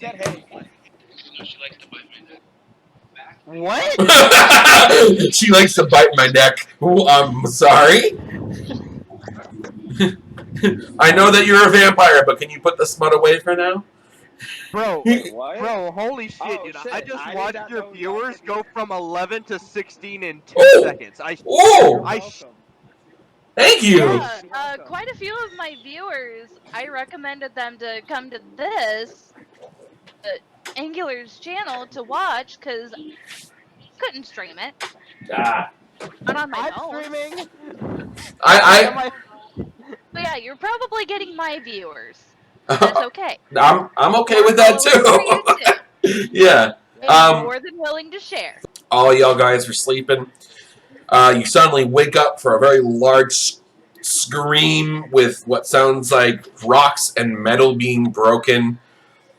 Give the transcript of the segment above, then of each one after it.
said hey. What? She likes to bite my neck. Ooh, I'm sorry. I know that you're a vampire, but can you put the smut away for now? Bro, Wait, what? holy shit, Oh, dude. I shit. just I did watched not your know y'all viewers could go use- from 11 to 16 in 2 Oh! seconds. You're Oh! welcome. Thank you! Yeah, Welcome. quite a few of my viewers, I recommended them to come to this Angular's channel to watch because couldn't stream it. Ah. Not on my I'm phone. streaming. I, But yeah, you're probably getting my viewers. That's okay. I'm okay More with that followers for you too. too. Yeah. I'm more than willing to share. All y'all guys are sleeping. You suddenly wake up for a very large scream with what sounds like rocks and metal being broken.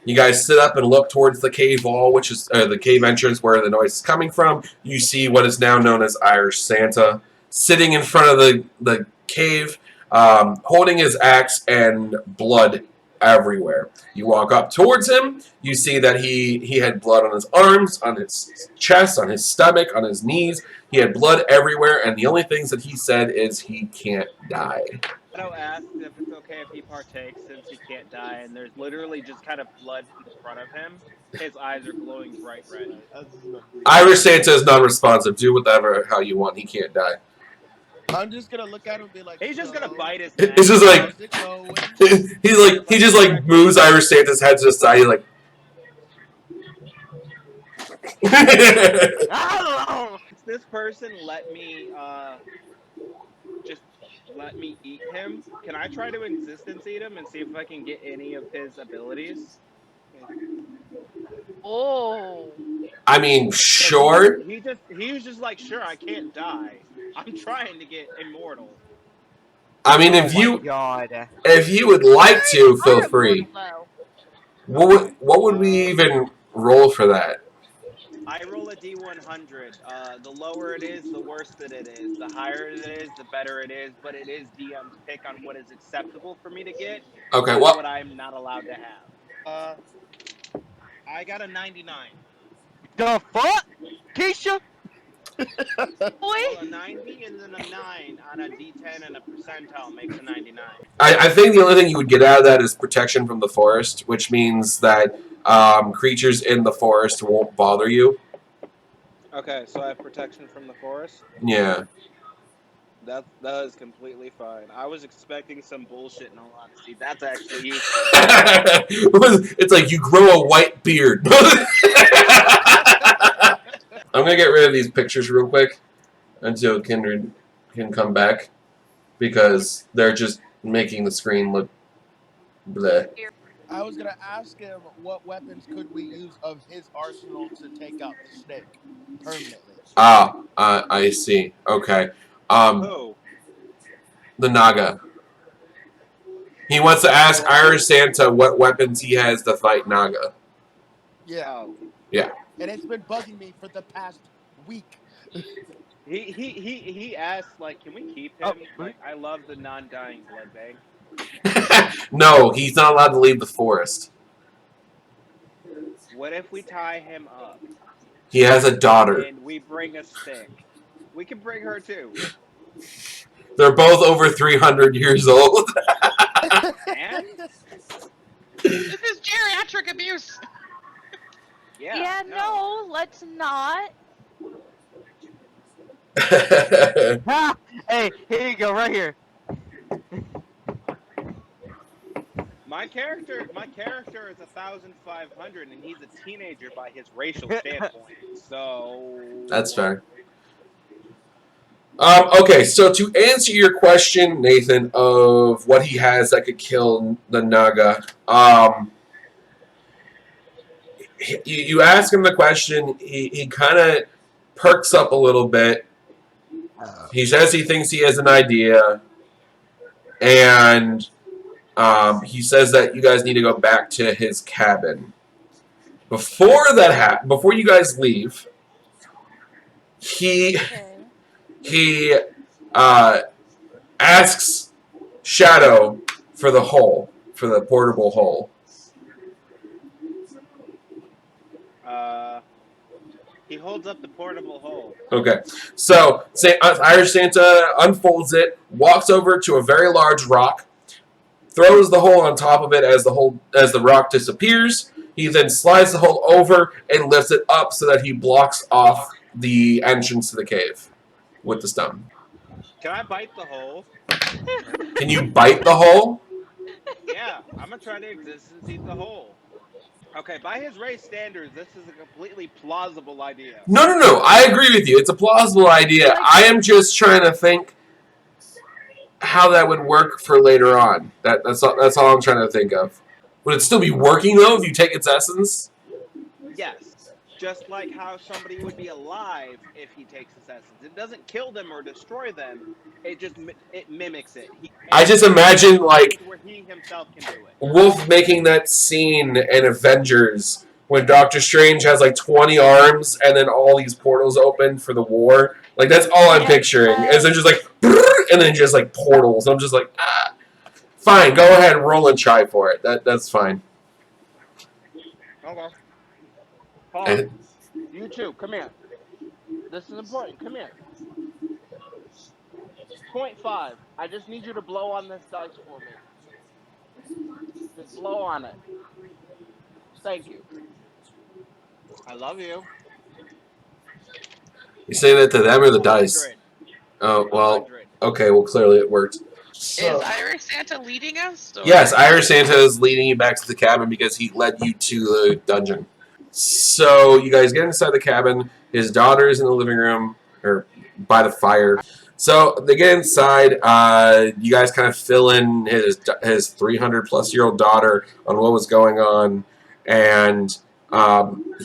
You guys sit up and look towards the cave wall, which is the cave entrance where the noise is coming from. You see what is now known as Irish Santa sitting in front of the cave, holding his axe and blood everywhere. You walk up towards him. You see that he had blood on his arms, on his chest, on his stomach, on his knees. He had blood everywhere, and the only things that he said is he can't die. Shadow asked if it's okay if he partakes since he can't die, and there's literally just kind of blood in front of him. His eyes are glowing bright red. Irish Santa is non-responsive. Do whatever how you want. He can't die. I'm just gonna look at him and be like, He's just gonna "So, bite his neck. It's just like how's it going?" he just like moves Irish Santa's head to the side. He's like. This person let me just let me eat him. Can I try to existence eat him and see if I can get any of his abilities? Oh. I mean, sure. He was just like, sure, I can't die. I'm trying to get immortal. I mean, Oh my God. if you would like to, feel Are free. immortal, What would we even roll for that? I roll a D100. The lower it is, the worse that it is. The higher it is, the better it is. But it is DM's pick on what is acceptable for me to get. Okay, and what? what I'm not allowed to have. I got a 99. The fuck? Keisha? boy. Well, a 90 and then a 9 on a D10 and a percentile makes a 99. I think the only thing you would get out of that is protection from the forest, which means that creatures in the forest won't bother you. Okay, so I have protection from the forest. Yeah. That is completely fine. I was expecting some bullshit in all honesty. That's actually useful. It's like you grow a white beard. I'm gonna get rid of these pictures real quick until Kindred can come back because they're just making the screen look bleh. I was gonna ask him what weapons could we use of his arsenal to take out the snake permanently. I see. Okay. Who? The Naga. He wants to ask Irish Santa what weapons he has to fight Naga. Yeah. Oh. Yeah. And it's been bugging me for the past week. He asked, like, can we keep him? Like, I love the non-dying blood bank. No, he's not allowed to leave the forest. What if we tie him up? He has a daughter. And we bring a stick. We can bring her too. They're both over 300 years old. And? This is geriatric abuse. Yeah, No, let's not. Ha! Hey, here you go, right here. My character is 1,500, and he's a teenager by his racial standpoint. So That's fair. Okay, so to answer your question, Nathan, of what he has that could kill the Naga, you ask him the question, he kind of perks up a little bit. He says he thinks he has an idea, and he says that you guys need to go back to his cabin. Before you guys leave, he asks Shadow for the portable hole. He holds up the portable hole. Okay. So Irish Santa unfolds it, walks over to a very large rock, throws the hole on top of it as the rock disappears. He then slides the hole over and lifts it up so that he blocks off the entrance to the cave with the stone. Can I bite the hole? Can you bite the hole? Yeah, I'm gonna try to existence eat the hole. Okay, by his race standards, this is a completely plausible idea. No. I agree with you. It's a plausible idea. I am just trying to think how that would work for later on. That's all I'm trying to think of. Would it still be working though if you take its essence? Yes, just like how somebody would be alive if he takes his essence. It doesn't kill them or destroy them. It mimics it. I just imagine like where he himself can do it. Wolf making that scene in Avengers when Doctor Strange has like 20 arms and then all these portals open for the war. Like that's all I'm picturing. Is then just like and then just like portals. I'm just like fine, go ahead, roll and try for it. That's fine. Okay. Hold on. You two, come here. This is important. Come here. 0.5. I just need you to blow on this dice for me. Just blow on it. Thank you. I love you. You say that to them or the dice? 100. Oh, well, 100. okay, well, clearly it worked. Is Irish Santa leading us? Or? Yes, Irish Santa is leading you back to the cabin because he led you to the dungeon. So you guys get inside the cabin. His daughter is in the living room, or by the fire. So they get inside. You guys kind of fill in his 300-plus-year-old daughter on what was going on, and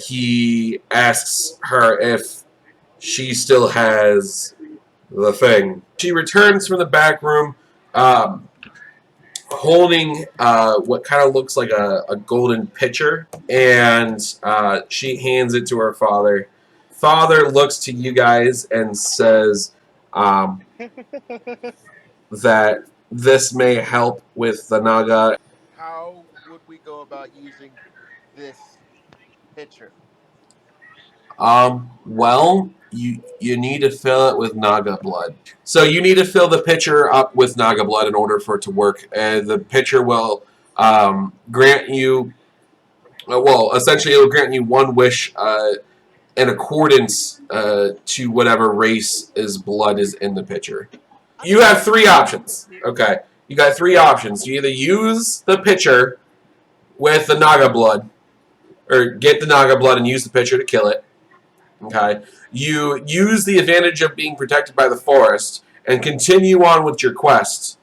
he asks her if she still has the thing. She returns from the back room, holding what kind of looks like a golden pitcher, and she hands it to her father. Father looks to you guys and says that this may help with the Naga. How would we go about using this pitcher? Well, you need to fill it with Naga blood. So you need to fill the pitcher up with Naga blood in order for it to work. The pitcher will grant you, well, essentially it will grant you one wish in accordance to whatever race's blood is in the pitcher. You have three options. Okay, you got three options. You either use the pitcher with the Naga blood, or get the Naga blood and use the pitcher to kill it. Okay, you use the advantage of being protected by the forest and continue on with your quest.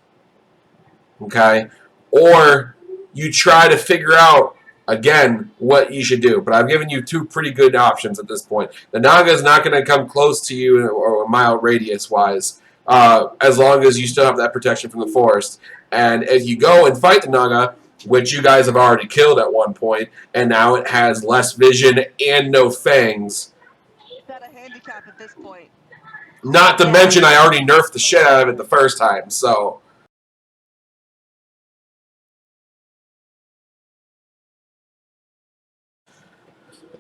Okay, or you try to figure out again what you should do. But I've given you two pretty good options at this point. The Naga is not going to come close to you or a mile radius wise, as long as you still have that protection from the forest. And if you go and fight the Naga, which you guys have already killed at one point, and now it has less vision and no fangs. Is that a handicap at this point? Not to mention I already nerfed the shit out of it the first time, so.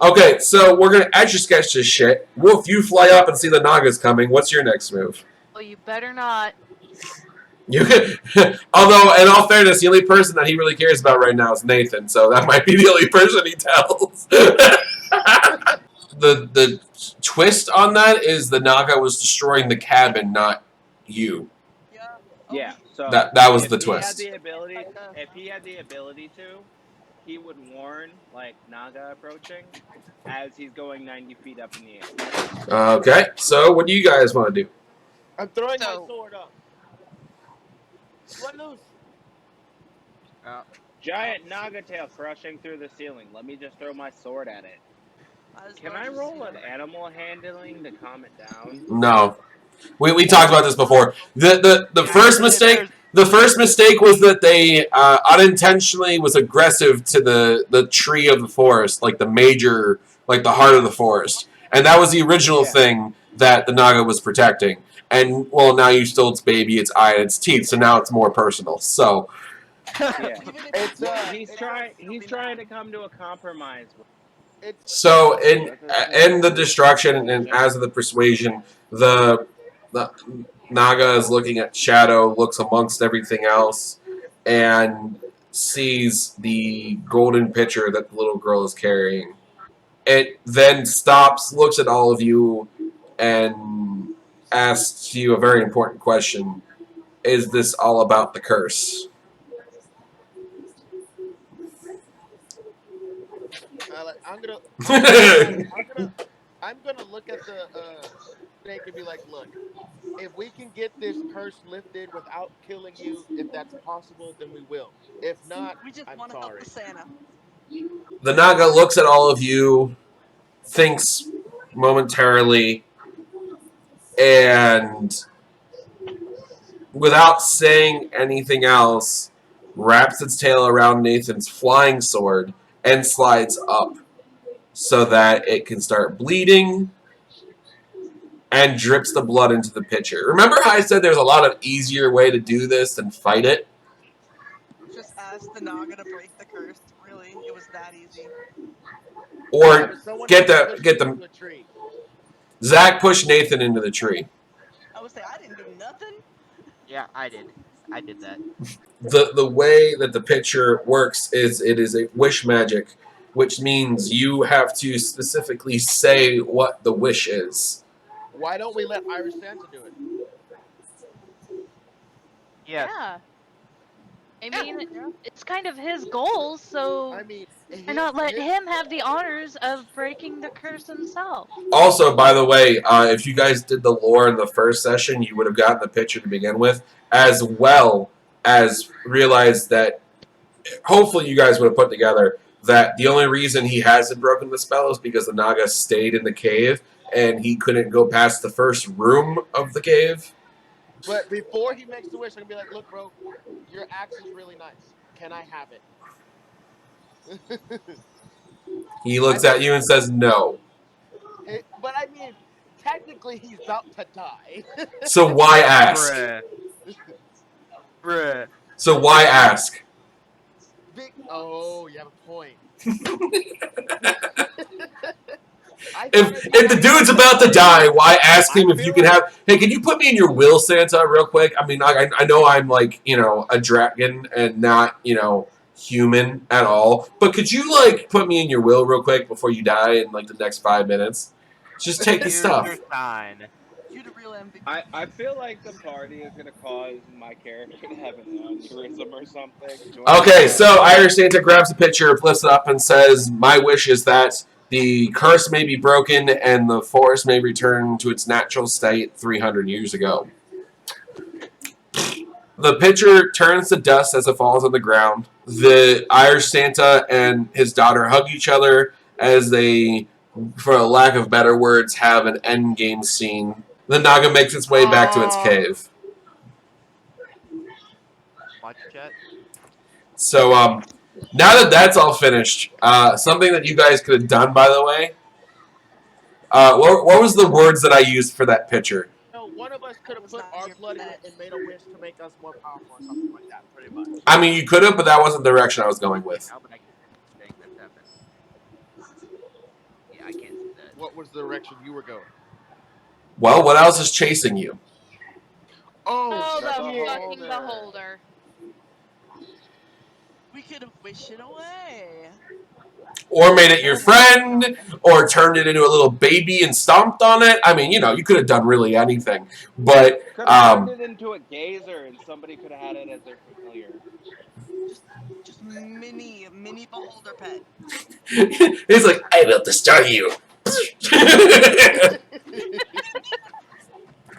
Okay, so we're going to etch-a-sketch this shit. Wolf, you fly up and see the Naga's coming. What's your next move? Well, you better not. You although, in all fairness, the only person that he really cares about right now is Nathan, so that might be the only person he tells. The twist on that is the Naga was destroying the cabin, not you. Yeah. Yeah. So That was the twist. If he had the ability to, he would warn like Naga approaching as he's going 90 feet up in the air. Okay, so what do you guys want to do? I'm throwing So- my sword up. Let loose. Giant Naga tail crushing through the ceiling. Let me just throw my sword at it. Can I roll an animal handling to calm it down? No. We talked about this before. The first mistake was that they unintentionally was aggressive to the tree of the forest, like the major, like the heart of the forest. And that was the original thing that the Naga was protecting. And, well, now you stole its baby, its eye, and its teeth, so now it's more personal. So, Yeah. It's He's trying to come to a compromise. So in the destruction and as of the persuasion, the Naga is looking at Shadow, looks amongst everything else, and sees the golden pitcher that the little girl is carrying. It then stops, looks at all of you, and asks you a very important question. Is this all about the curse? I'm gonna look at the snake and be like, look, if we can get this curse lifted without killing you, if that's possible, then we will. If not, We just I'm want to help sorry. the Santa. The Naga looks at all of you, thinks momentarily, and without saying anything else, wraps its tail around Nathan's flying sword and slides up so that it can start bleeding and drips the blood into the pitcher. Remember how I said there's a lot of easier way to do this than fight it? Just ask the Naga to break the curse. Really, it was that easy. Or but someone get has to push the get me the into a tree. Zach pushed Nathan into the tree. I would say I didn't do nothing. Yeah, I did. I did that. The way that the pitcher works is it is a wish magic, which means you have to specifically say what the wish is. Why don't we let Irish Santa do it? Yes. Yeah. I mean, it's kind of his goal, so I mean, why not let him have the honors of breaking the curse himself? Also, by the way, if you guys did the lore in the first session, you would have gotten the pitcher to begin with, as well as realized that hopefully you guys would have put together that the only reason he hasn't broken the spell is because the Naga stayed in the cave and he couldn't go past the first room of the cave. But before he makes the wish, I'm gonna be like, look, bro, your axe is really nice. Can I have it? He looks at you and says no. But I mean, technically he's about to die. So why ask? Bruh. Bruh. So why ask? Oh, you have a point. If the dude's about to die, why ask him if you can have... Hey, can you put me in your will, Santa, real quick? I mean, I know I'm, like, you know, a dragon and not, you know, human at all. But could you, like, put me in your will real quick before you die in, like, the next 5 minutes? Just take the Here's stuff. your sign. You the real MVP. I feel like the party is gonna cause my character to have an aneurysm or something. Okay, so Irish Santa grabs the pitcher, flips it up, and says, "My wish is that the curse may be broken and the forest may return to its natural state 300 years ago." The pitcher turns to dust as it falls on the ground. The Irish Santa and his daughter hug each other as they, for a lack of better words, have an endgame scene. The Naga makes its way back to its cave. Watch chat. So, now that that's all finished, something that you guys could have done, by the way, what was the words that I used for that picture? No, one of us could have put our blood in it and made a wish to make us more powerful or something like that, pretty much. I mean, you could have, but that wasn't the direction I was going with. How would I think that's happened? Yeah, I can't see that. What was the direction you were going? Well, what else is chasing you? Oh, the beholder. fucking beholder. We could have wished it away. Or made it your friend, or turned it into a little baby and stomped on it. I mean, you know, you could have done really anything. But, could have turned it into a gazer and somebody could have had it as their familiar. Just mini beholder pet. He's like, I will destroy you.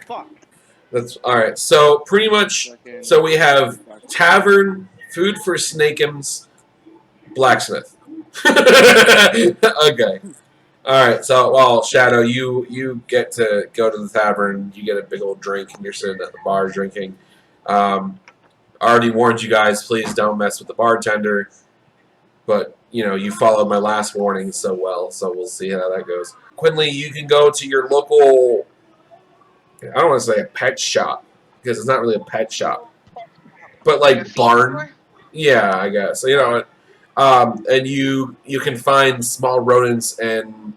Fuck. That's alright. So, pretty much, so we have tavern, food for snakeums, blacksmith. Okay. Alright, so, well, Shadow, you get to go to the tavern, you get a big old drink, and you're sitting at the bar drinking. Already warned you guys, please don't mess with the bartender. But, you know, you followed my last warning so well, so we'll see how that goes. Quinley, you can go to your local, I don't want to say a pet shop, because it's not really a pet shop. But, like, barn. Yeah, I guess. So, you know, And you can find small rodents and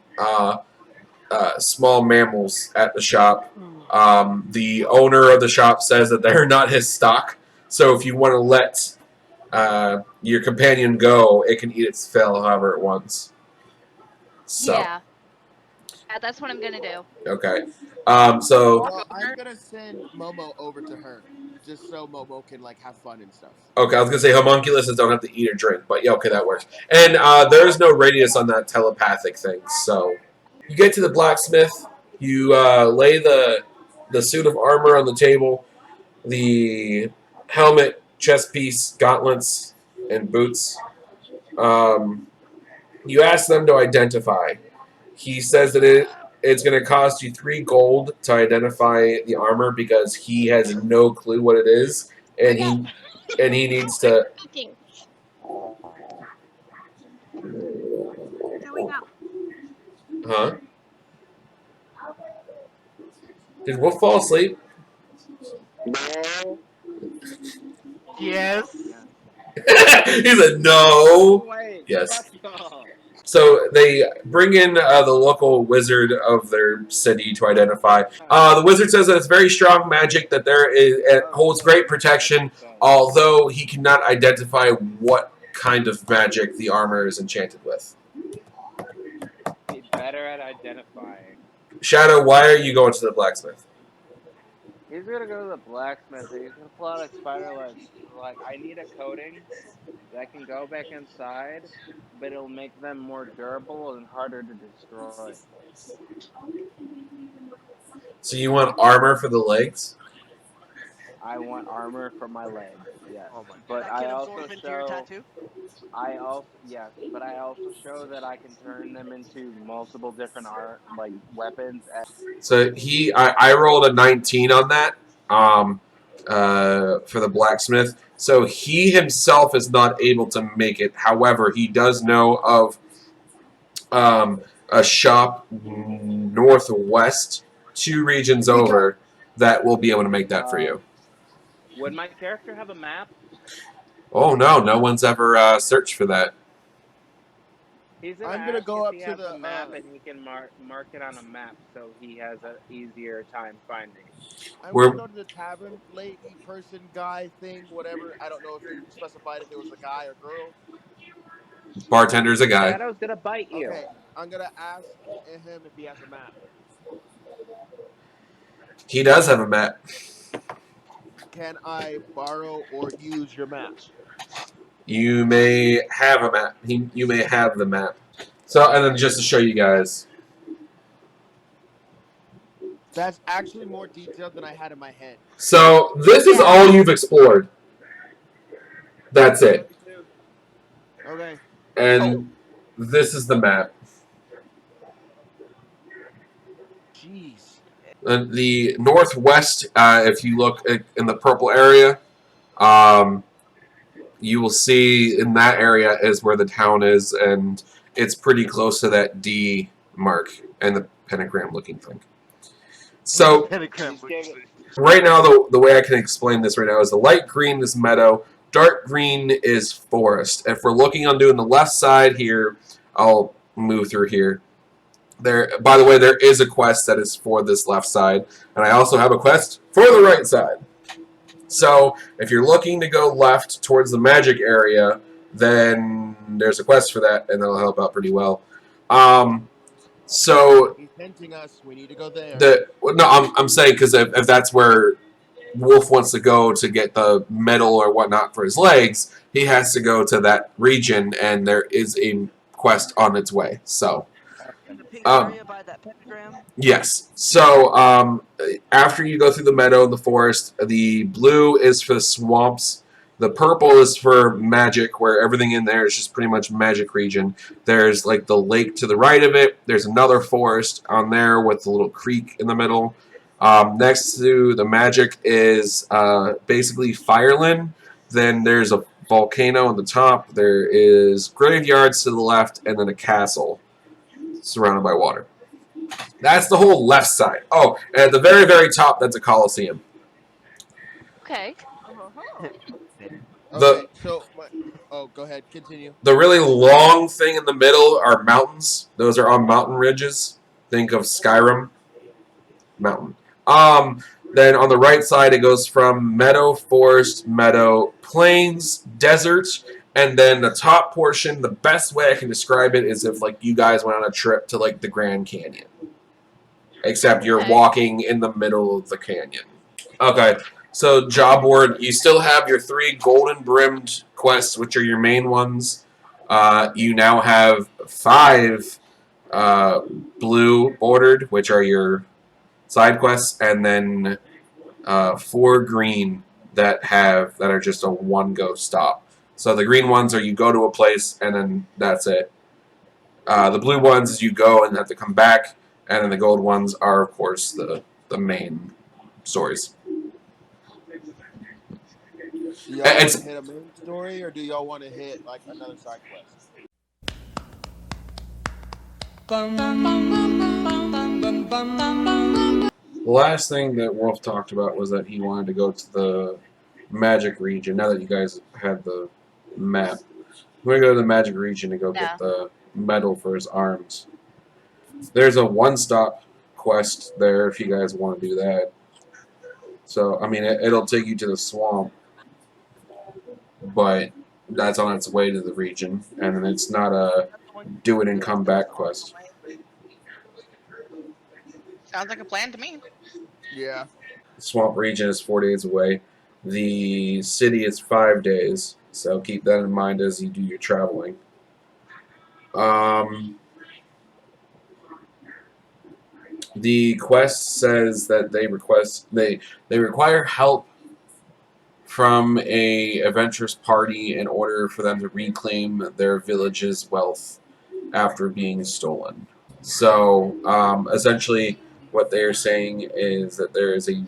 small mammals at the shop. The owner of the shop says that they're not his stock, so if you want to let your companion go, it can eat its fill however it wants. So, Yeah. Yeah, that's what I'm gonna do. okay. Walk Well, I'm over. gonna send Momo over to her just so Momo can like have fun and stuff. Okay, I was gonna say homunculuses don't have to eat or drink, but yeah, okay, that works. And there is no radius on that telepathic thing, so you get to the blacksmith. You lay the suit of armor on the table, the helmet, chest piece, gauntlets, and boots. You ask them to identify. He says that it's going to cost you 3 gold to identify the armor because he has no clue what it is, and he needs to. Cooking. Doing up. Huh? Did Wolf fall asleep? No. Yes. He said no. Wait. Yes. No. So they bring in the local wizard of their city to identify. The wizard says that it's very strong magic, that it holds great protection, although he cannot identify what kind of magic the armor is enchanted with. Be better at identifying. Shadow, why are you going to the blacksmith? He's gonna go to the blacksmith. He's gonna pull out a spider leg. Like, I need a coating that can go back inside, but it'll make them more durable and harder to destroy. So you want armor for the legs? I want armor for my legs. Yes. Oh my But That I can also absorb into your show. tattoo. Yes, but I also show that I can turn them into multiple different weapons. So I rolled a 19 on that for the blacksmith. So he himself is not able to make it. However, he does know of a shop northwest, 2 regions over, that will be able to make that for you. Would my character have a map? Oh no one's ever searched for that. He's gonna I'm gonna ask go if up he to has the a map and he can mark it on a map so he has an easier time finding. I'm We're- gonna go to the tavern lady person guy thing, whatever. I don't know if it specified if it was a guy or girl. Bartender's a guy. Shadow's gonna bite you. Okay, I'm gonna ask him if he has a map. He does have a map. Can I borrow or use your map? You may have a map. You may have the map. So, and then just to show you guys. That's actually more detailed than I had in my head. So, this is all you've explored. That's it. Okay. And this is the map. Jeez. The northwest, if you look in the purple area, you will see in that area is where the town is, and it's pretty close to that D mark and the pentagram looking thing. So, right now, the way I can explain this right now is the light green is meadow, dark green is forest. If we're looking on doing the left side here, I'll move through here. By the way, there is a quest that is for this left side, and I also have a quest for the right side. So, if you're looking to go left towards the magic area, then there's a quest for that, and that'll help out pretty well. So he's hinting us we need to go there. I'm saying because if that's where Wolf wants to go to get the metal or whatnot for his legs, he has to go to that region, and there is a quest on its way. So. In the pink area by that pentagram. Yes. So after you go through the meadow and the forest, the blue is for the swamps. The purple is for magic, where everything in there is just pretty much magic region. There's like the lake to the right of it. There's another forest on there with a little creek in the middle. Next to the magic is basically Fireland. Then there's a volcano on the top. There is graveyards to the left, and then a castle surrounded by water. That's the whole left side. Oh, and at the very, very top, that's a coliseum. Okay. Okay, so go ahead, continue. The really long thing in the middle are mountains. Those are on mountain ridges. Think of Skyrim. Mountain. Then on the right side, it goes from meadow, forest, meadow, plains, desert, and then the top portion. The best way I can describe it is if like you guys went on a trip to like the Grand Canyon, except you're Okay. walking in the middle of the canyon. Okay, so job board. You still have your 3 golden brimmed quests, which are your main ones. You now have 5 blue bordered, which are your side quests, and then 4 green that are just a one go stop. So the green ones are you go to a place and then that's it. The blue ones is you go and have to come back, and then the gold ones are of course the main stories. Do y'all want It's to hit a main story, or do y'all want to hit like another side quest? the last thing that Wolf talked about was that he wanted to go to the magic region. Now that you guys had the map, we're gonna go to the magic region to go Yeah. get the medal for his arms. There's a one-stop quest there if you guys want to do that. So I mean, it'll take you to the swamp, but that's on its way to the region, and then it's not a That's the one do it and that come says back on quest. the way. Sounds like a plan to me. Yeah. The swamp region is 4 days away. The city is 5 days, so keep that in mind as you do your traveling. The quest says that they require help from a adventurous party in order for them to reclaim their village's wealth after being stolen. So essentially, what they are saying is that there is a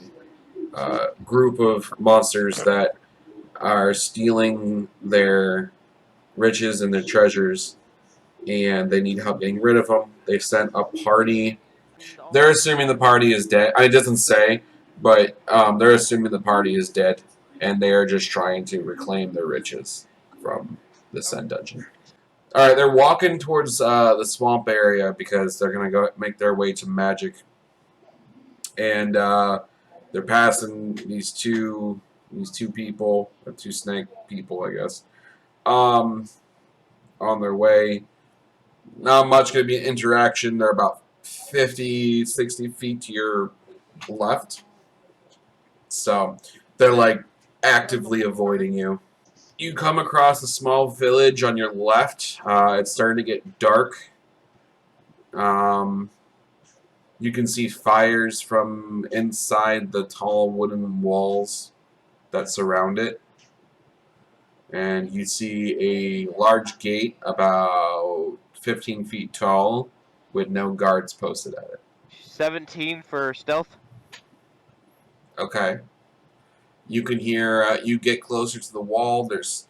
group of monsters that are stealing their riches and their treasures, and they need help getting rid of them. They sent a party. They're assuming the party is dead. It doesn't say, but they're assuming the party is dead, and they are just trying to reclaim their riches from the Sen dungeon. All right, they're walking towards the swamp area because they're gonna go make their way to magic, and they're passing these two people, or 2 snake people, I guess, on their way. Not much going to be an interaction. They're about 50, 60 feet to your left. So they're like actively avoiding you. You come across a small village on your left. It's starting to get dark. You can see fires from inside the tall wooden walls that surround it. And you see a large gate about 15 feet tall with no guards posted at it. 17 for stealth. Okay. You can hear, you get closer to the wall, there's,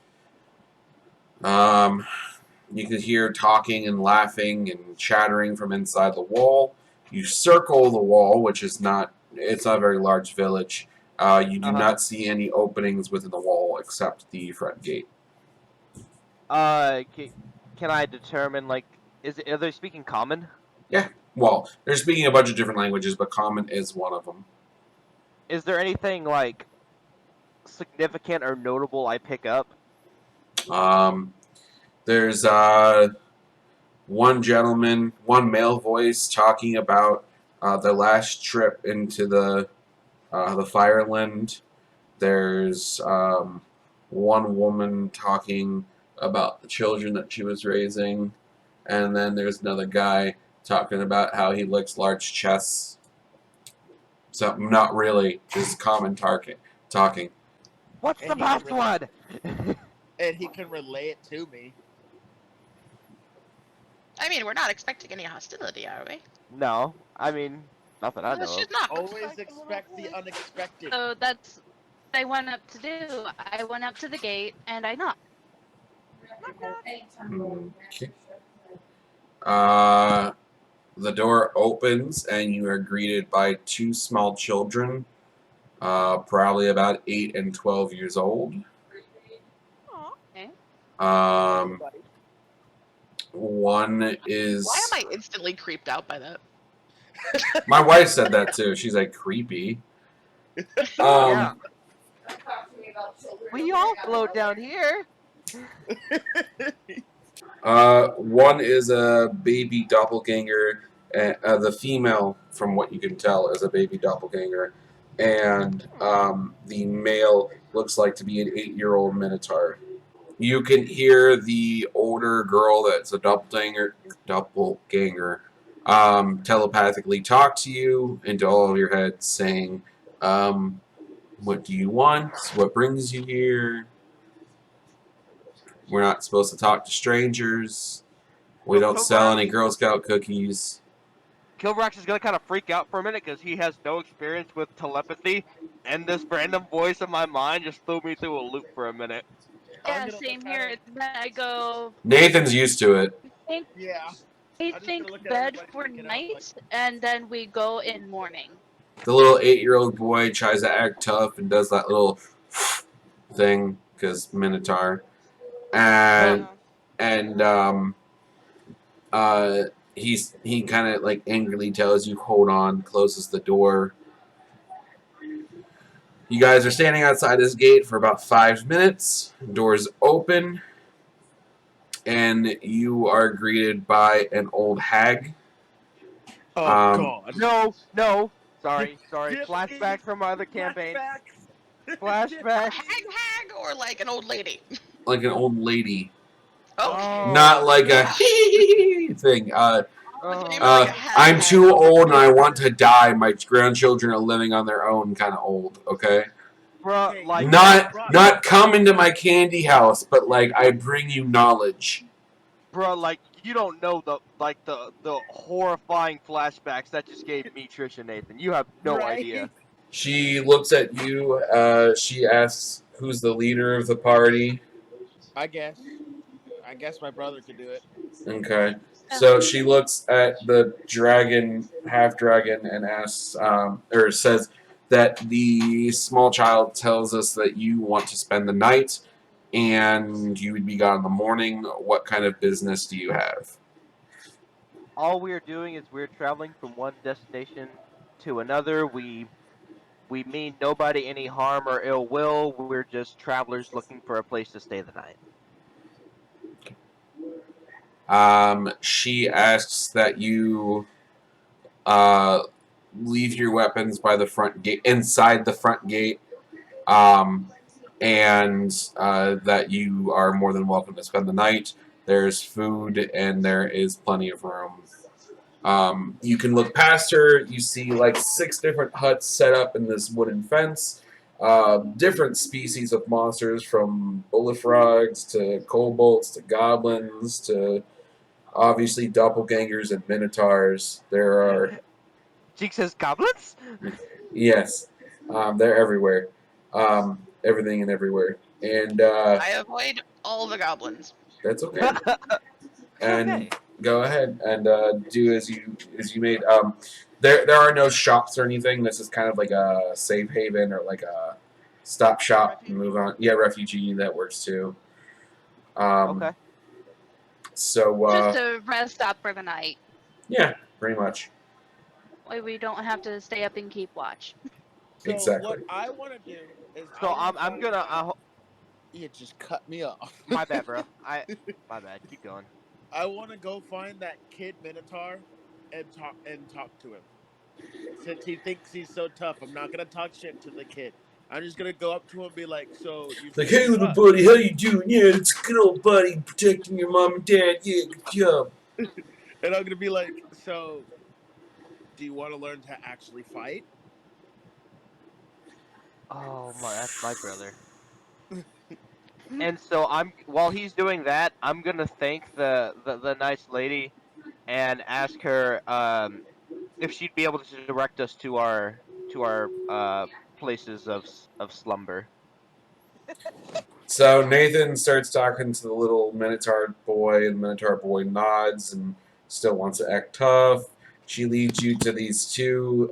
you can hear talking and laughing and chattering from inside the wall. You circle the wall, which is not, it's not a very large village. You do not see any openings within the wall except the front gate. Can I determine, like, are they speaking common? Yeah. Well, they're speaking a bunch of different languages, but common is one of them. Is there anything, like, significant or notable I pick up? There's one gentleman, one male voice talking about their last trip into the Fireland. There's one woman talking about the children that she was raising, and then there's another guy talking about how he licks large chests. So not really, just common talking. What's the best one? And he can relay it to me. I mean, we're not expecting any hostility, are we? No, I mean, nothing I know Should of. not. Always expect the unexpected. So that's what I went up to do. I went up to the gate and I knocked. Okay. The door opens and you are greeted by 2 small children, probably about 8 and 12 years old. One is. Why am I instantly creeped out by that? My wife said that too. She's like creepy. Yeah. We all float down here. One is a baby doppelganger. The female, from what you can tell, is a baby doppelganger, and the male looks like to be an 8-year-old minotaur. You can hear the older girl that's a doppelganger, telepathically talk to you into all of your heads, saying, "What do you want? What brings you here? We're not supposed to talk to strangers. We So don't sell Kilbrax, any Girl Scout cookies." Kilbrax is gonna kind of freak out for a minute because he has no experience with telepathy, and this random voice in my mind just threw me through a loop for a minute. I'm Yeah, gonna look same at here. him. Then I go, Nathan's used to it. think, Yeah. I I'm just think gonna look at bed everybody for freaking out. Like, night, and then we go in morning. The little 8-year-old boy tries to act tough and does that little thing because Minotaur, and yeah. and uh, he kind of like angrily tells you, "Hold on," closes the door. You guys are standing outside this gate for about 5 minutes. Doors open, and you are greeted by an old hag. Oh Um, God. No, no, Give, sorry. give me Flashback from my other campaign. flashbacks. Give A Flashback. me. hag or like an old lady? like an old lady, Okay. not Oh, like a Ah, thing. I thought you meant like a I'm hag too from old and I Harry want Potter. to die. My grandchildren are living on their own, kind of old. Okay, bruh, Hey, like, not come into my candy house, but like I bring you knowledge. you don't know the horrifying flashbacks that just gave me Trish and Nathan. You have no right? idea. She looks at you. She asks, "Who's the leader of the party?" I guess. I guess my brother could do it. Okay. So she looks at the dragon, half dragon, and asks, or says that the small child tells us that you want to spend the night and you would be gone in the morning. What kind of business do you have? All we're doing is we're traveling from one destination to another. We mean nobody any harm or ill will. We're just travelers looking for a place to stay the night. She asks that you uh, leave your weapons by the front gate, inside the front gate, um, and that you are more than welcome to spend the night. There's food and there is plenty of room. You can look past her. You see like 6 different huts set up in this wooden fence. Different species of monsters, from bullfrogs to kobolds to goblins to obviously doppelgangers and minotaurs. There are, Jake says goblins? yes, they're everywhere. Everything and everywhere. And I avoid all the goblins. that's okay. And Okay. go ahead and do as you made. There are no shops or anything. This is kind of like a safe haven or like a stop shop and move on. Yeah, refugee, that works too. Um, Okay. so Just a rest stop for the night. yeah, pretty much. We don't have to stay up and keep watch. So what Exactly. I want to do is I So want to I'm find gonna out. You just cut me off. my bad, bro. My bad. Keep going. I want to go find that kid Minotaur and talk to him. Since he thinks he's so tough, I'm not gonna talk shit to the kid. I'm just gonna go up to him and be like, "So you Like, feel hey, little tough?" buddy, how you doing? Yeah, it's a good old buddy protecting your mom and dad. Yeah, good job. And I'm gonna be like, "So do you want to learn to actually fight?" Oh my, that's my brother. And so while he's doing that, I'm gonna thank the nice lady and ask her if she'd be able to direct us to our places of slumber. So Nathan starts talking to the little Minotaur boy, and the Minotaur boy nods and still wants to act tough. She leads you to these two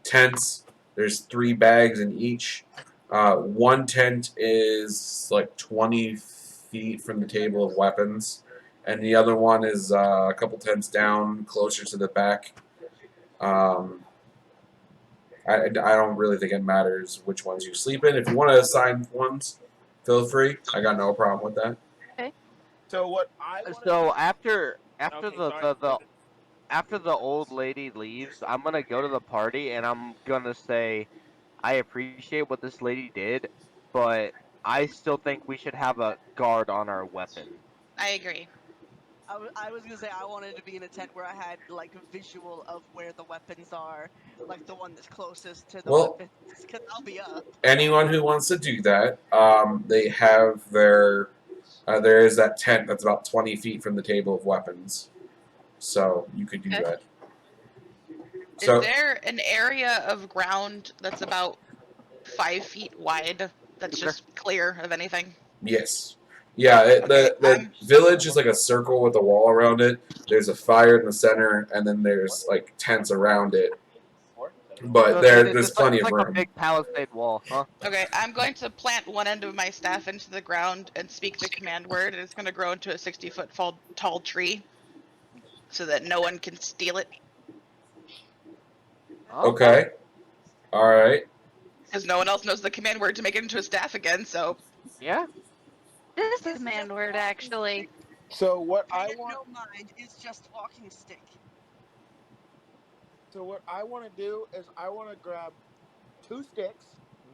tents. There's 3 bags in each. One tent is like 20 feet from the table of weapons, and the other one is a couple tents down, closer to the back. I don't really think it matters which ones you sleep in. If you want to assign ones, feel free. I got no problem with that. Okay. So what I want to So do? after Okay, the, sorry. the the after the old lady leaves, I'm gonna go to the party and I'm gonna say I appreciate what this lady did, but I still think we should have a guard on our weapon. I agree. I was gonna say I wanted to be in a tent where I had like a visual of where the weapons are, like the one that's closest to the Well, weapons, because I'll be up. anyone who wants to do that, they have their. There is that tent that's about 20 feet from the table of weapons, so you could do Okay. that. Is So there an area of ground that's about 5 feet wide that's Sure. just clear of anything? yes, yeah. Okay, The village is like a circle with a wall around it. There's a fire in the center, and then there's like tents around it. But So there's plenty it's of like a room. big palisade wall, huh? Okay, I'm going to plant one end of my staff into the ground and speak the command word, and it's going to grow into a 60-foot tall tree so that no one can steal it. Okay. All right. Because no one else knows the command word to make it into a staff again, so. Yeah. This It's command just word, walking actually. So what Pay I it want. no mind. It's just walking stick. So what I want to do is I want to grab 2 sticks,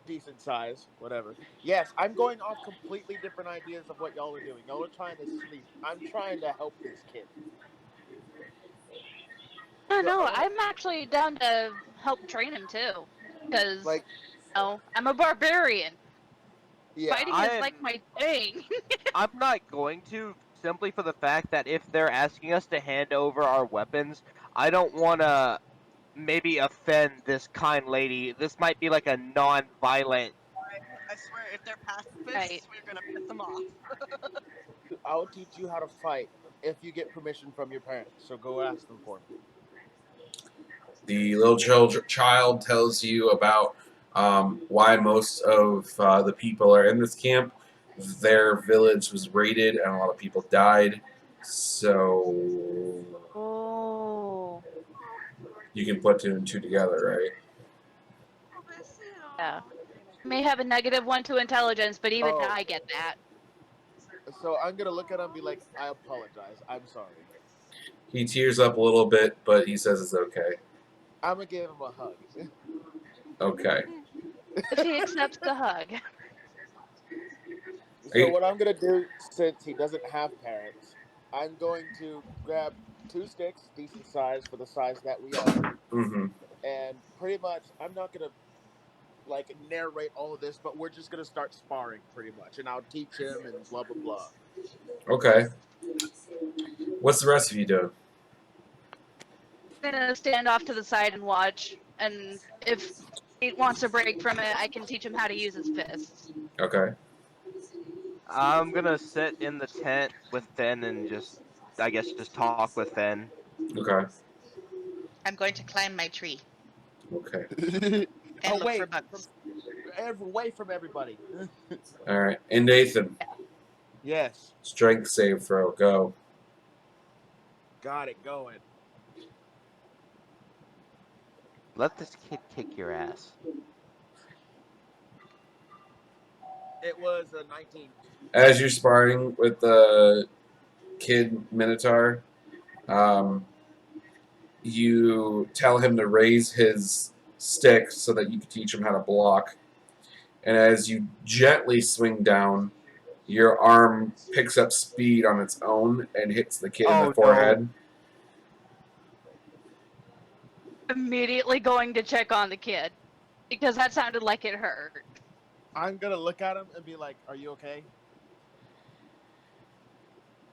decent size, whatever. Yes, I'm going off completely different ideas of what y'all are doing. Y'all are trying to sleep. I'm trying to help this kid. No, So I no, want to I'm actually down to help train him too. Because, like, I'm a barbarian. yeah. Fighting is like I'm my thing. I'm not going to, simply for the fact that if they're asking us to hand over our weapons, I don't want to maybe offend this kind lady. This might be like a non-violent. I swear, if they're Right. pacifists, we're gonna piss them off. I'll teach you how to fight if you get permission from your parents. So go ask them for me. The little child tells you about why most of the people are in this camp. Their village was raided and a lot of people died. So Oh. you can put two and two together, right? Yeah. May have a -1 to intelligence, but even Oh, I get that. so I'm gonna look at him and be like, I apologize. I'm sorry. He tears up a little bit, but he says it's okay. I'm gonna give him a hug. Okay. If he accepts the hug. Are So you, what I'm gonna do, since he doesn't have parents, I'm going to grab 2 sticks, decent size for the size that we are, mm-hmm. and pretty much I'm not gonna like narrate all of this, but we're just gonna start sparring pretty much, and I'll teach him and blah blah blah. Okay. What's the rest of you doing? I'm gonna stand off to the side and watch, and if he wants a break from it, I can teach him how to use his fists. Okay. I'm gonna sit in the tent with Finn and just, I guess, just talk with Finn. Okay. I'm going to climb my tree Okay. and look for Away from bugs. away from everybody. All right. And Nathan, Yes, strength save throw. Go. got it going. Let this kid kick your ass. It was a 19. As you're sparring with the kid Minotaur, um, you tell him to raise his stick so that you can teach him how to block. And as you gently swing down, your arm picks up speed on its own and hits the kid in the Oh no! forehead. Immediately going to check on the kid because that sounded like it hurt. I'm gonna look at him and be like, "Are you okay?"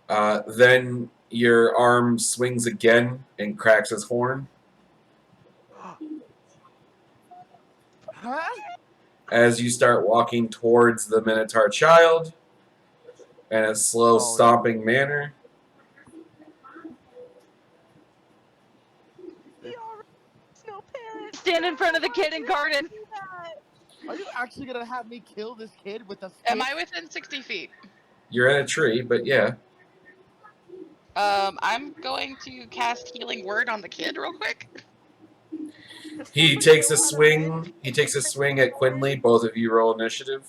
Then your arm swings again and cracks his horn. Huh? As you start walking towards the Minotaur child in a slow, Oh, stomping manner. He already has no parents. Stand in front of the Why kid do and you have guard to him. do that? Are you actually gonna have me kill this kid with a stick? Am I within 60 feet? You're in a tree, but yeah. I'm going to cast Healing Word on the kid real quick. He takes a swing. He takes a swing at Quinley. Both of you roll initiative.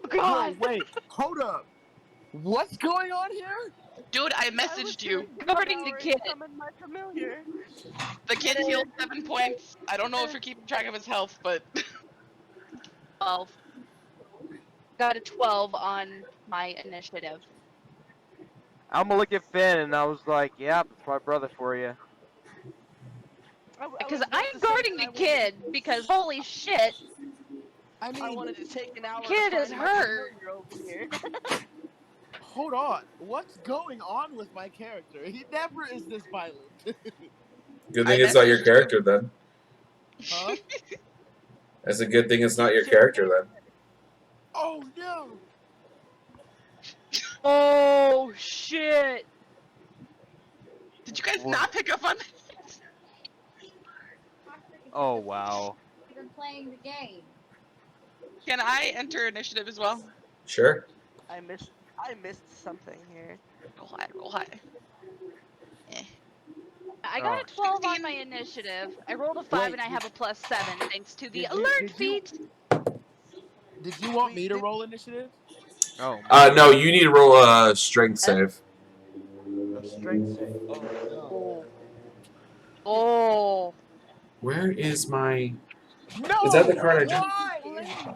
God! Whoa, wait, hold up. What's going on here? Dude, I I was messaged you. Guarding the kid. Summon my familiar. The kid healed 7 points. I don't know if you're keeping track of his health, but 12. Got a 12 on my initiative. I'm gonna look at Finn, and I was like, "Yep, it's my brother for you." I Because was about I'm to say guarding that the I wanted, kid because holy shit, I I mean, wanted to take an hour to kid is find my hurt. familiar over here. hold on. What's going on with my character? He never is this violent. Good I thing it's not your messaged you. character then. Huh? That's a good thing it's not your Shit. character then. Oh no! Oh shit. Did you guys What? not pick up on that? Oh wow. Even playing the game. Can I enter initiative as well? Sure. I missed something here. Roll high, roll high. Eh. I got Oh, a 12 on 16. my initiative. I rolled a 5 Wait, and I have a +7 thanks to the did you alert did you feat. did you want We me to did. roll initiative? oh man. No, you need to roll a strength save. A strength save. Oh no! Oh. Oh. Where is my? Is that the No! card I drew? Why? Blade.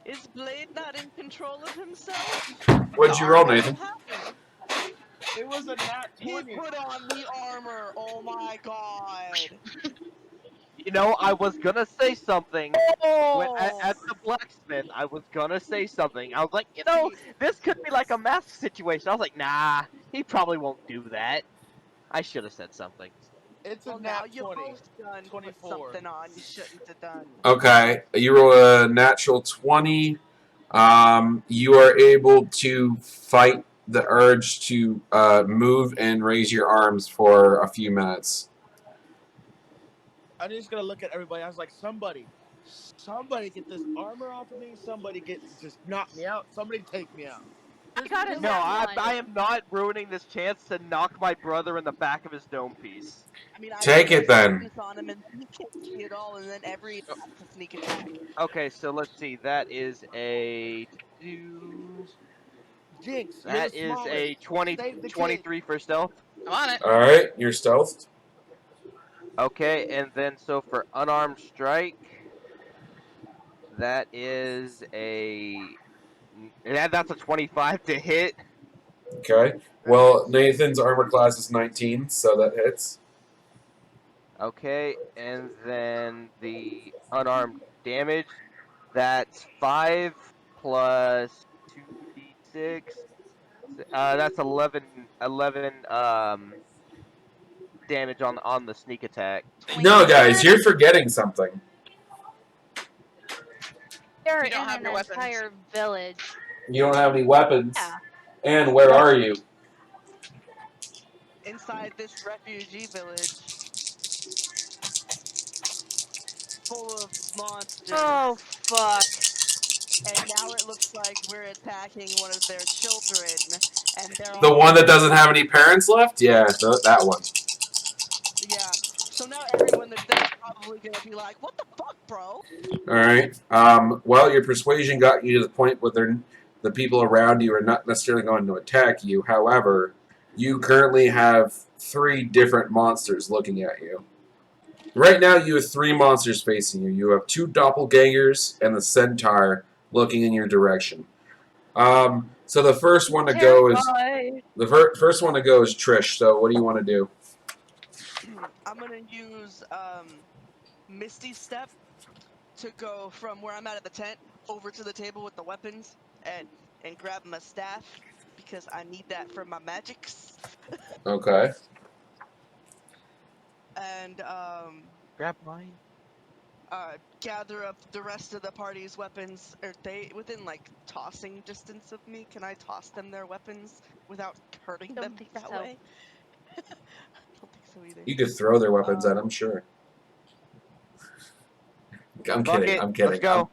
Is Blade not in control of himself? The What'd you roll, armor won't Nathan? happen. It was a nat He 20. put on the armor. Oh my god. You know, I was gonna say something when Oh. at the blacksmith. I was gonna say something. I was like, See, this could be like a mask situation. I was like, nah, he probably won't do that. I should have said something. It's a well now nat you 20. both done put 24. something on you shouldn't have done. Okay, you roll a natural 20. You are able to fight the urge to move and raise your arms for a few minutes. I'm just gonna look at everybody. I was like, somebody get this armor off of me. Somebody just knock me out. Somebody take me out. I got a No, nat I 1. I am not ruining this chance to knock my brother in the back of his dome piece. I mean, I Take can it use then. focus on him and he can't see it all, and then every attack's a sneak attack. Okay, so let's see. That is a Jinx, you're the that is smallest. a 20 Save the kid. 23 for stealth. I'm on it. All right, you're stealthed. Okay, and then so for unarmed strike, that is that's a 25 to hit. Okay. That Well, hits. Nathan's armor class is 19, so that hits. Okay, and then the unarmed damage, that's 5 plus 2d6. That's 11 damage on the sneak attack. No, guys, Man, you're forgetting something. they're You don't in have an your weapons. entire village. You don't have any weapons. Yeah. And where are you? Inside this refugee village full of Oh monsters. fuck. And now it looks like we're attacking one of their children, and they're The all one that doesn't missing. have any parents left? Yeah, that one. Yeah. So now everyone that's there is probably gonna be like, "What the fuck, bro?" All right. Well, your persuasion got you to the point where the people around you are not necessarily going to attack you. However, you currently have 3 different monsters looking at you. Right now, you have 3 monsters facing you. You have 2 doppelgangers and the centaur looking in your direction. So the first one to go is Terrified. first one to go is Trish. So what do you want to do? I'm gonna use Misty Step to go from where I'm at the tent over to the table with the weapons and grab my staff because I need that for my magics. Okay. And Grab mine. gather up the rest of the party's weapons. Are they within like tossing distance of me? Can I toss them their weapons without hurting Don't them think that so. way? I don't think so either. You could throw their weapons at them, sure. I'm Fuck kidding. it, I'm kidding. let's go.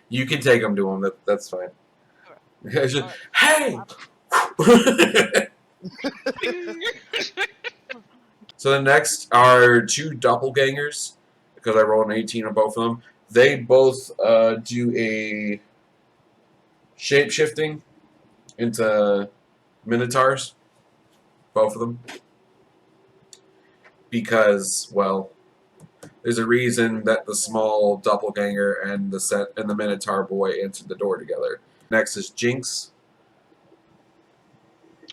You can take him to him. That's fine. Alright. Hey. So the next are two doppelgangers, because I rolled an 18 on both of them. They both do a shape shifting into minotaurs, both of them, because well, there's a reason that the small doppelganger and the minotaur boy answered the door together. Next is Jinx.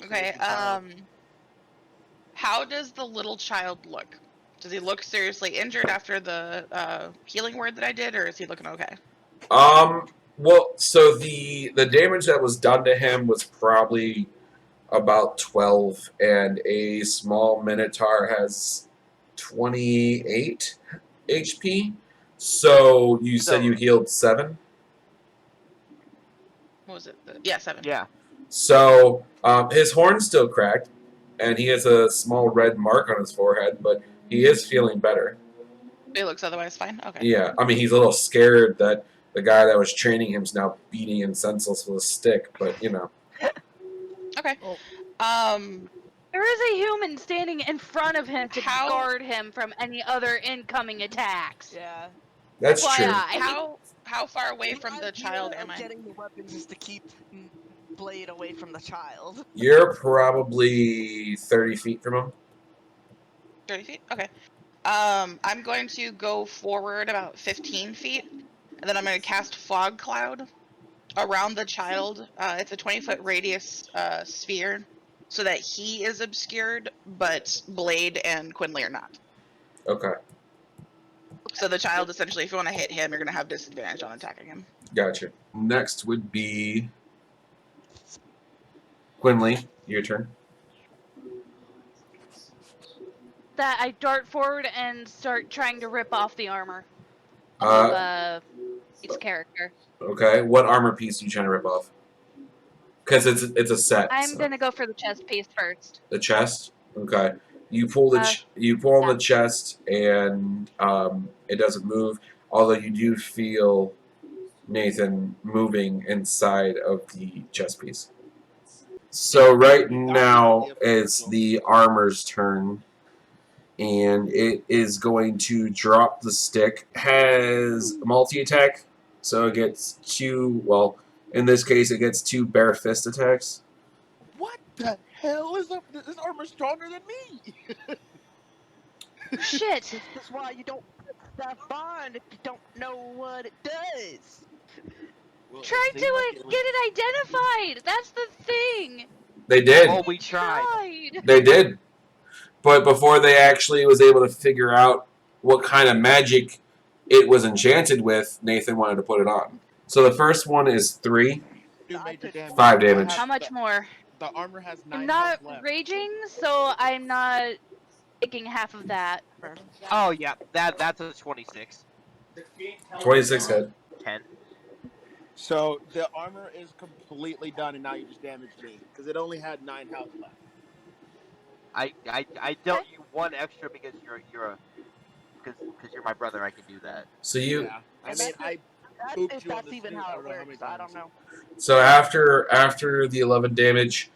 Okay. How does the little child look? Does he look seriously injured after the healing word that I did, or is he looking okay? Well, so the damage that was done to him was probably about 12, and a small minotaur has 28 HP. So you said you healed 7. What was it? Yeah, 7. Yeah. So his horn's still cracked, and he has a small red mark on his forehead, but he is feeling better. He looks otherwise fine. Okay. Yeah, I mean he's a little scared that the guy that was training him is now beating him senseless with a stick, but you know. Okay. There is a human standing in front of him to How- guard him from any other incoming attacks. Yeah. That's true. FYI. How far away from the idea child of am I? Getting the weapons is to keep Blade away from the child. You're probably 30 feet from him. 30 feet? Okay. I'm going to go forward about 15 feet, and then I'm going to cast Fog Cloud around the child. It's a 20-foot radius sphere, so that he is obscured, but Blade and Quinley are not. Okay, So the child, essentially, if you want to hit him, you're going to have disadvantage on attacking him. gotcha. Next would be Quinley. Your turn. That I dart forward and start trying to rip off the armor Uh, of its character. okay. What armor piece are you trying to rip off? Because it's a set. I'm so. gonna go for the chest piece first. The chest. Okay. You pull you pull on the chest, and it doesn't move. Although you do feel Nathan moving inside of the chest piece. So right now it's the armor's turn, and it is going to drop the stick. Has multi-attack, so it gets 2, well, in this case it gets 2 bare fist attacks. What the hell is up? This armor's stronger than me. Shit! This is why you don't put stuff on if you don't know what it does. Well, Try it to seemed like it was- get it identified! That's the thing! They did. Oh, we tried. They did. But before they actually was able to figure out what kind of magic it was enchanted with, Nathan wanted to put it on. So the first one is 3. do major damage. 5 damage. How much more? The armor has 9 I'm not health left. raging, so I'm not taking half of that. Oh yeah, that's a 26. 26 hit. 10. So the armor is completely done, and now you just damaged me because it only had 9 health left. I dealt you 1 extra because you're you're my brother. I can do that. So you. Yeah. I And mean, that's I That's pooped if you on that's the even snoot, how I it don't know how many works. I don't times. know. So after the 11 damage,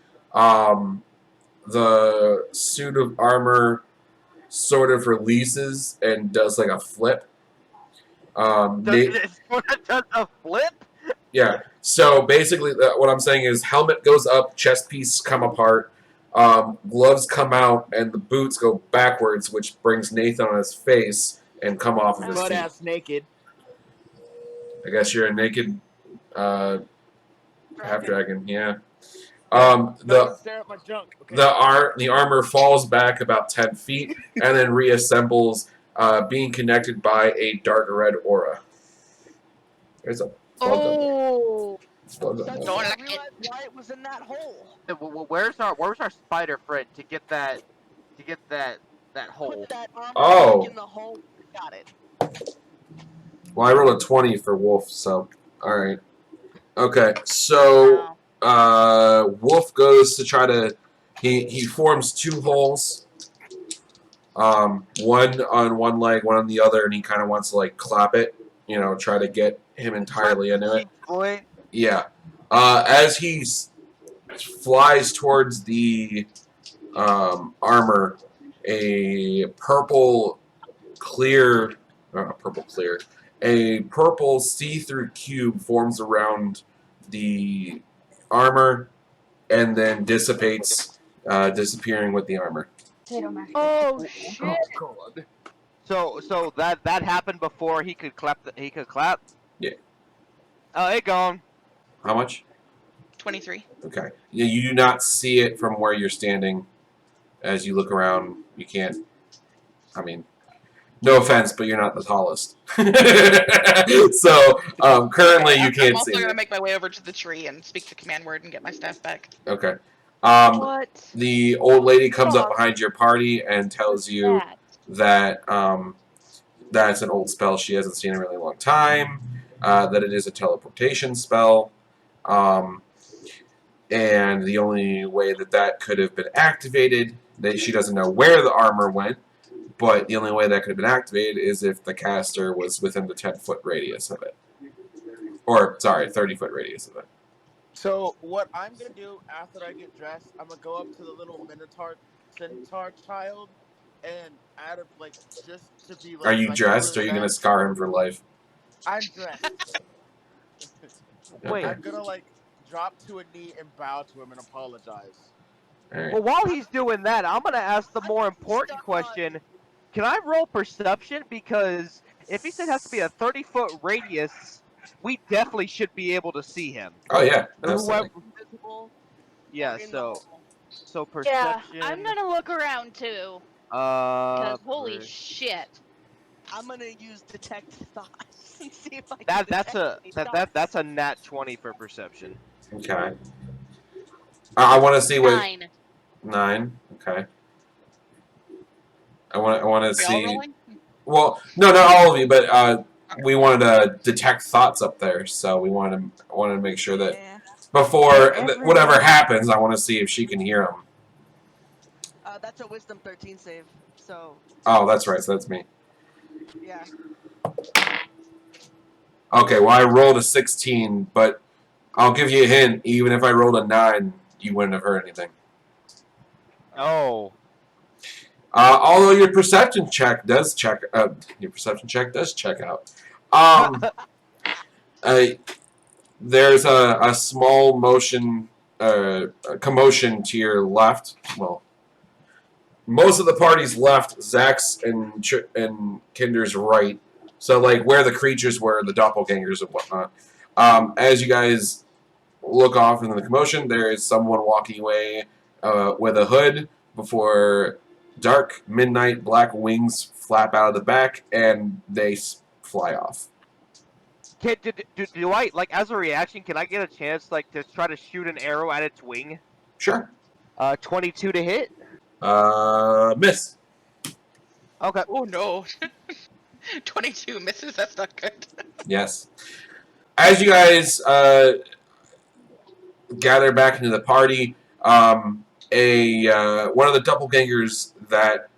the suit of armor sort of releases and does like a flip. Does a flip? Yeah. So basically, what I'm saying is, helmet goes up, chest piece come apart, gloves come out, and the boots go backwards, which brings Nathan on his face and come off of his Butt feet. ass naked. I guess you're a naked half dragon. Yeah. Don't The stare at my junk. Okay. the armor falls back about 10 feet and then reassembles, being connected by a dark red aura. There's a bug up there. Oh! Bug up That's there. when I realized why it was in that hole. Where's our spider friend to get that hole? Put that armor Oh. back in the hole. Got it. Well, I rolled a 20 for Wolf, so alright. Okay, so Wolf goes to try to he forms 2 holes. One on one leg, one on the other, and he kinda wants to like clap it. try to get him entirely into it. Point. Yeah. As he flies towards the armor, a purple a purple see-through cube forms around the armor and then dissipates, disappearing with the armor. Oh shit! God. So that happened before he could clap. He could clap. Yeah. Oh, it gone. How much? 23. Okay. Yeah, you do not see it from where you're standing. As you look around, you can't. I mean, no offense, but you're not the tallest. So currently, Okay, you I'm can't also see gonna it. make my way over to the tree and speak the command word and get my staff back. Okay. What? The old lady comes up Fuck behind your party and tells you that. that that's an old spell she hasn't seen in a really long time. That it is a teleportation spell. And the only way that could have been activated, that she doesn't know where the armor went, but the only way that could have been activated is if the caster was within the 10-foot radius of it. Or, sorry, 30-foot radius of it. So what I'm gonna do after I get dressed, I'm gonna go up to the little centaur child, and out of just to be Are like you if I feel dressed, or are really you going to bad, scar him for life? I'm dressed. Wait. I'm gonna drop to a knee and bow to him and apologize. All right. Well, while he's doing that, I'm gonna ask the more important stuck on- question. Can I roll perception? Because if he said it has to be a 30-foot radius, we definitely should be able to see him. Oh, yeah. Whoever. Absolutely. Visible Yeah. or in the So hole. so Yeah, perception. I'm gonna look around too. Because holy Per- shit. I'm gonna use detect thoughts and see if I can That's detect any thoughts. that's a nat 20 for perception. Okay. I want to see what... 9. 9. Okay. I want to Are we all see... rolling? Well, no, not all of you, but we wanted to detect thoughts up there, so we wanted to make sure that Yeah. before Everyone- whatever happens, I want to see if she can hear them. That's a wisdom 13 save. So Oh, that's right. So that's me. yeah. Okay, well, I rolled a 16, but I'll give you a hint. Even if I rolled a 9, you wouldn't have heard anything. Oh. Although your perception check does check out. There's a small motion, a commotion to your left. Well, most of the party's left. Zach's and Kinder's right. So where the creatures were, the doppelgangers and whatnot. As you guys look off into the commotion, there is someone walking away with a hood before dark midnight black wings flap out of the back and they fly off. Do I, as a reaction, can I get a chance, to try to shoot an arrow at its wing? Sure. 22 to hit? Miss. Okay. Oh no. 22 misses, that's not good. Yes. As you guys gather back into the party, one of the doppelgangers that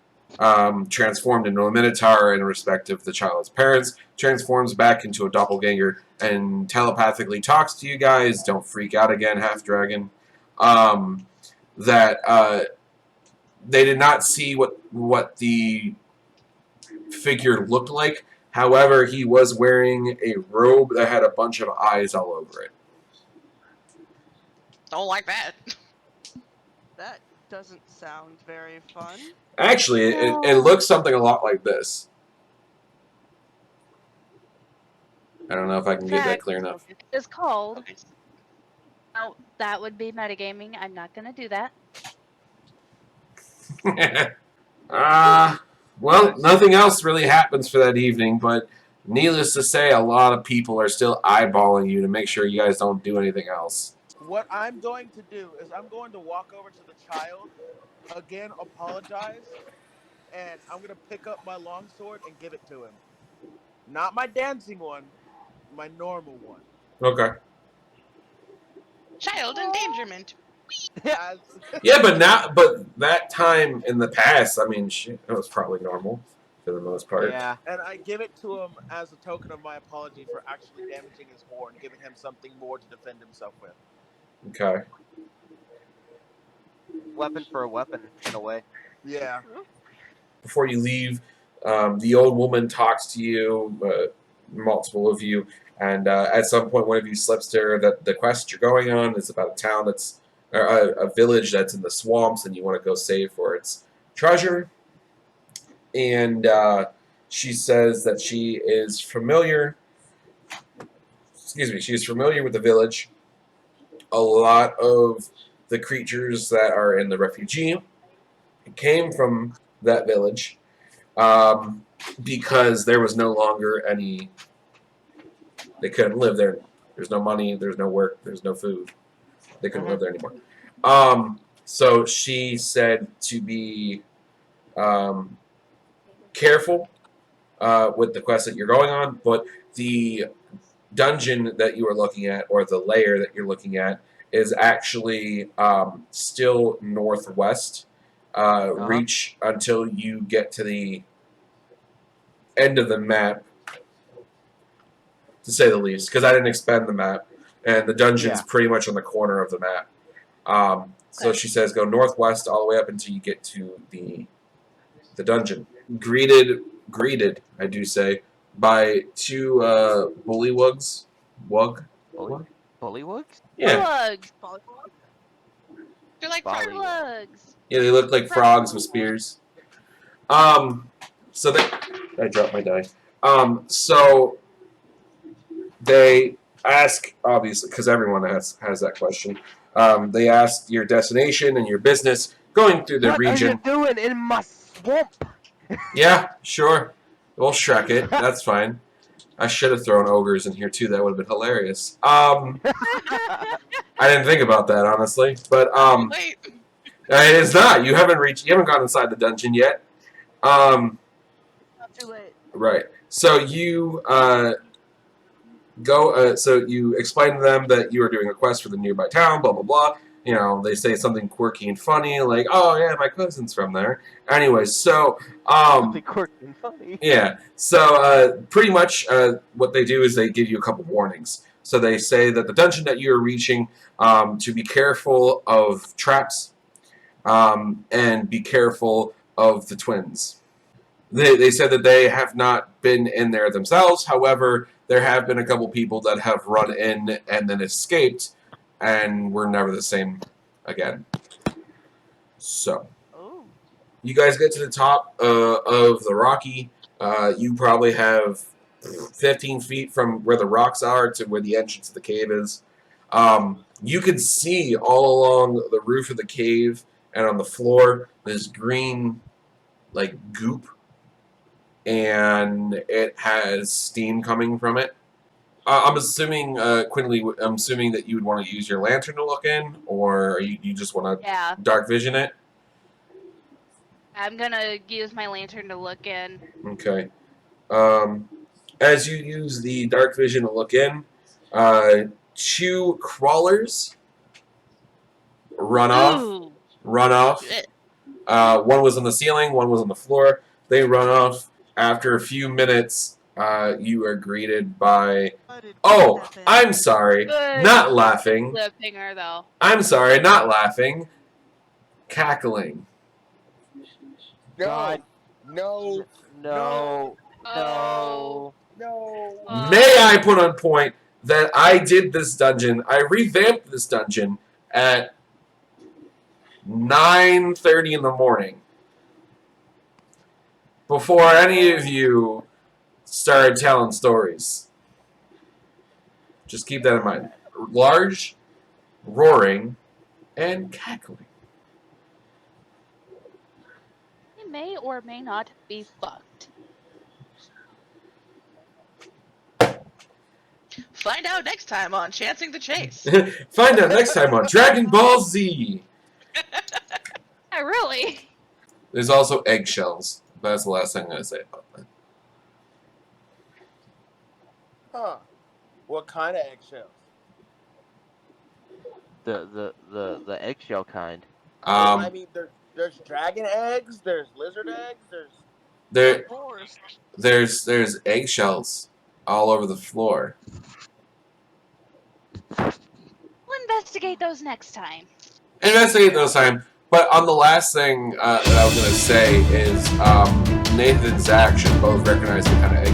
transformed into a minotaur in respect of the child's parents transforms back into a doppelganger and telepathically talks to you guys. Don't freak out again, half dragon. That they did not see what the figure looked like. However, he was wearing a robe that had a bunch of eyes all over it. Don't like that. That doesn't sound very fun. Actually, it looks something a lot like this. I don't know if I can get that clear enough. It's called. Okay. Oh, that would be metagaming. I'm not gonna do that. Well, nothing else really happens for that evening, but needless to say, a lot of people are still eyeballing you to make sure you guys don't do anything else. What I'm going to do is I'm going to walk over to the child, again apologize, and I'm going to pick up my longsword and give it to him. Not my dancing one, my normal one. Okay. Child endangerment. As Yeah, but that time in the past, I mean, shit, that was probably normal. for the most part. Yeah. And I give it to him as a token of my apology for actually damaging his horn, giving him something more to defend himself with. Okay. Weapon for a weapon, in a way. Yeah. Before you leave, the old woman talks to you, multiple of you, and at some point, one of you slips to her that the quest you're going on is about a town that's, or a village that's in the swamps, and you want to go save for its treasure. And she says that she is familiar. Excuse me. She is familiar with the village. A lot of the creatures that are in the refugee came from that village. Because there was no longer any. They couldn't live there. There's no money. There's no work. There's no food. They couldn't live there anymore. So she said to be careful with the quest that you're going on, but the dungeon that you are looking at, or the layer that you're looking at, is actually still northwest. Reach until you get to the end of the map, to say the least, because I didn't expand the map, and the dungeon's pretty much on the corner of the map. So she says go northwest all the way up until you get to the dungeon. Greeted, I do say, by two bullywugs. Wug? Bullywugs? Yeah. Bullywugs. They're like Bullywugs. Yeah, they look like frogs with spears. So I dropped my die. So they ask, obviously, because everyone has that question. They ask your destination and your business going through the region. What are you doing in my swamp? Yeah, sure. We'll Shrek it. That's fine. I should have thrown ogres in here too. That would have been hilarious. I didn't think about that, honestly, but Wait. it's not. You haven't gone inside the dungeon yet. Not too late. Right. So you go. So you explain to them that you are doing a quest for the nearby town. Blah blah blah. You know, they say something quirky and funny, like, "Oh yeah, my cousin's from there." Anyway, so Something quirky and funny. yeah. So pretty much what they do is they give you a couple warnings. So they say that the dungeon that you are reaching, to be careful of traps, and be careful of the twins. They said that they have not been in there themselves. However, there have been a couple people that have run in and then escaped, and were never the same again. So, you guys get to the top of the Rocky. You probably have 15 feet from where the rocks are to where the entrance to the cave is. You can see all along the roof of the cave and on the floor this green, like, goop, and it has steam coming from it. I'm assuming, Quinley, I'm assuming that you would want to use your lantern to look in, or you just want to dark vision it? I'm gonna use my lantern to look in. Okay. As you use the dark vision to look in, two crawlers run off. One was on the ceiling, one was on the floor. They run off. After a few minutes, you are greeted by... Oh, I'm sorry. Not laughing. Cliffhanger, though. I'm sorry, not laughing. Cackling. No. No. No. No. May I put on point that I did this dungeon, I revamped this dungeon at 9:30 in the morning. Before any of you started telling stories. Just keep that in mind. Large, roaring, and cackling. They may or may not be fucked. Find out next time on Chancing the Chase. Find out next time on Dragon Ball Z. Yeah, really? There's also eggshells. That's the last thing I'm going to say about that. Huh. What kind of eggshells? The eggshell kind. I mean, there's dragon eggs, there's lizard eggs, there's... There, Forest. there's eggshells all over the floor. We'll investigate those next time. Investigate those time. But on the last thing that I was gonna say is Nathan and Zach should both recognize what kind of